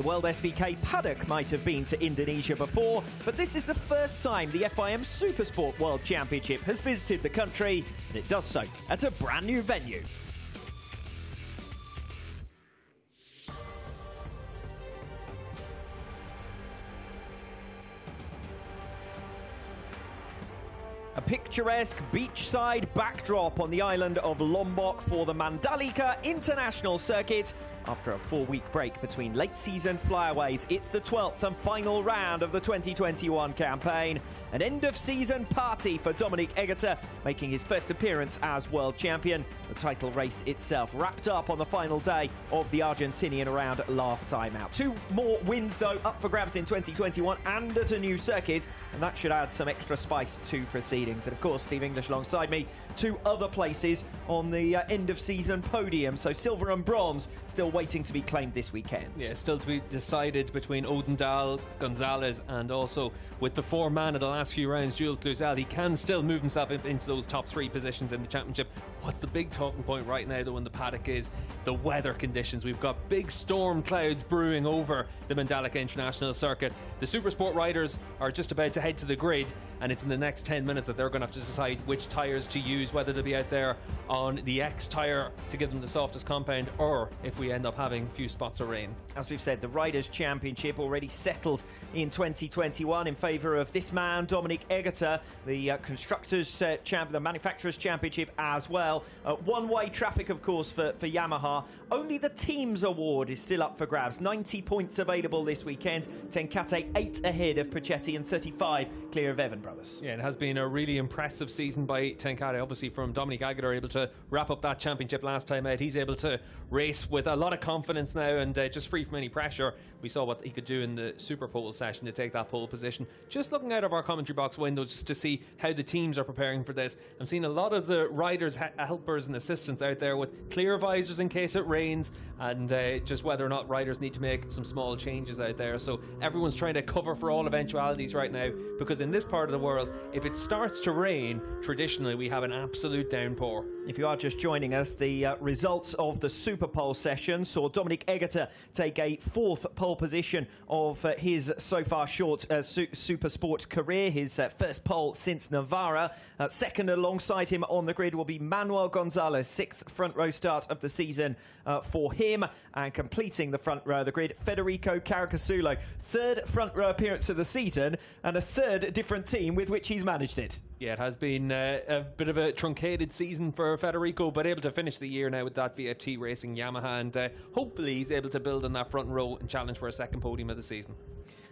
The World SBK paddock might have been to Indonesia before, but this is the first time the FIM Supersport World Championship has visited the country, and it does so at a brand new venue. A picturesque beachside backdrop on the island of Lombok for the Mandalika International Circuit. After a 4-week break between late season flyaways, it's the 12th and final round of the 2021 campaign. An end of season party for Dominic Egerter, making his first appearance as world champion. The title race itself wrapped up on the final day of the Argentinian round last time out. 2 more wins though up for grabs in 2021 and at a new circuit, and that should add some extra spice to proceedings. And of course, Steve English alongside me, 2 other places on the end of season podium. So silver and bronze still waiting to be claimed this weekend. Yeah, still to be decided between Odendal, Gonzalez, and also with the 4-man of the last few rounds, Jules Cluzel. He can still move himself into those top 3 positions in the championship. What's the big talking point right now though in the paddock is the weather conditions. We've got big storm clouds brewing over the Mandalika International Circuit. The Supersport riders are just about to head to the grid, and it's in the next 10 minutes that they're going to have to decide which tyres to use, whether to be out there on the X tyre to give them the softest compound, or if we end up having a few spots of rain. As we've said, the Riders' Championship already settled in 2021 in favour of this man, Dominic Egerter. The Constructors' the Manufacturers' Championship as well. One-way traffic, of course, for Yamaha. Only the Teams Award is still up for grabs. 90 points available this weekend. Tenkate 8 ahead of Puchetti and 35 clear of Evan Brothers. Yeah, it has been a really impressive season by Tenkate, obviously, from Dominic Egerter, able to wrap up that championship last time out. He's able to race with a lot of confidence now and just free from any pressure. We saw what he could do in the Super Pole session to take that pole position. Just looking out of our commentary box window just to see how the teams are preparing for this. I'm seeing a lot of the riders, helpers and assistants out there with clear visors in case it rains, and just whether or not riders need to make some small changes out there. So everyone's trying to cover for all eventualities right now, because in this part of the world, if it starts to rain, traditionally we have an absolute downpour. If you are just joining us, the results of the Super Pole session saw Dominic Egerter take a 4th pole position of his so far short Super Sport career, his first pole since Navarra. Second alongside him on the grid will be Manuel Gonzalez, 6th front row start of the season for him, and completing the front row of the grid, Federico Caricasulo, 3rd front row appearance of the season and a 3rd different team with which he's managed it. Yeah, it has been a bit of a truncated season for Federico, but able to finish the year now with that VFT Racing Yamaha, and hopefully he's able to build on that front row and challenge for a 2nd podium of the season.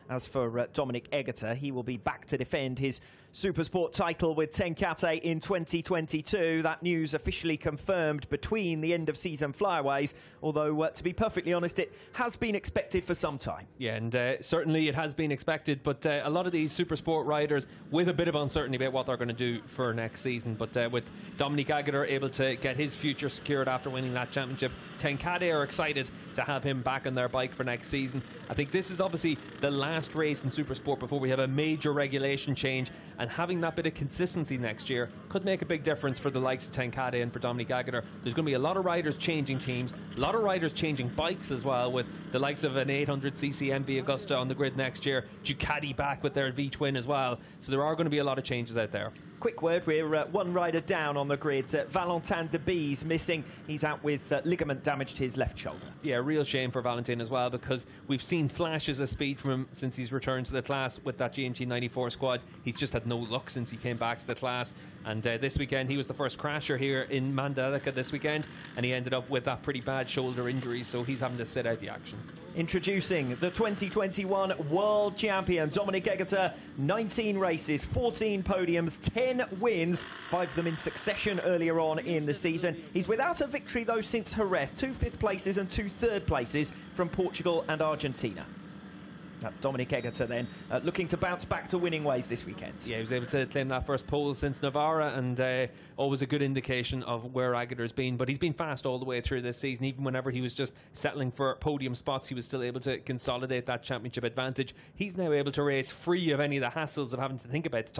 As for Dominic Egerter, he will be back to defend his Supersport title with Tenkate in 2022. That news officially confirmed between the end of season flyaways, although to be perfectly honest, it has been expected for some time. Yeah, and certainly it has been expected, but a lot of these Supersport riders with a bit of uncertainty about what they're going to do for next season. But with Dominic Egerter able to get his future secured after winning that championship, Tenkate are excited to have him back on their bike for next season. I think this is obviously the last race in Supersport before we have a major regulation change, and having that bit of consistency next year could make a big difference for the likes of Tenkate and for Dominic Egerter. There's going to be a lot of riders changing teams, a lot of riders changing bikes as well, with the likes of an 800cc MV Agusta on the grid next year, Ducati back with their V-twin as well. So there are going to be a lot of changes out there. Quick word, we're 1 rider down on the grid. Valentin Debise missing. He's out with ligament damage to his left shoulder. Yeah, real shame for Valentin as well, because we've seen flashes of speed from him since he's returned to the class with that GMT 94 squad. He's just had no luck since he came back to the class, and this weekend he was the first crasher here in Mandalika this weekend, and he ended up with that pretty bad shoulder injury, so he's having to sit out the action. Introducing the 2021 World Champion, Dominic Egerter. 19 races, 14 podiums, 10 wins, 5 of them in succession earlier on in the season. He's without a victory, though, since Jerez. 2 5th places and 2 3rd places from Portugal and Argentina. That's Dominic Egerter then, looking to bounce back to winning ways this weekend. Yeah, he was able to claim that first pole since Navarra, and always a good indication of where Egerter's been. But he's been fast all the way through this season. Even whenever he was just settling for podium spots, he was still able to consolidate that championship advantage. He's now able to race free of any of the hassles of having to think about the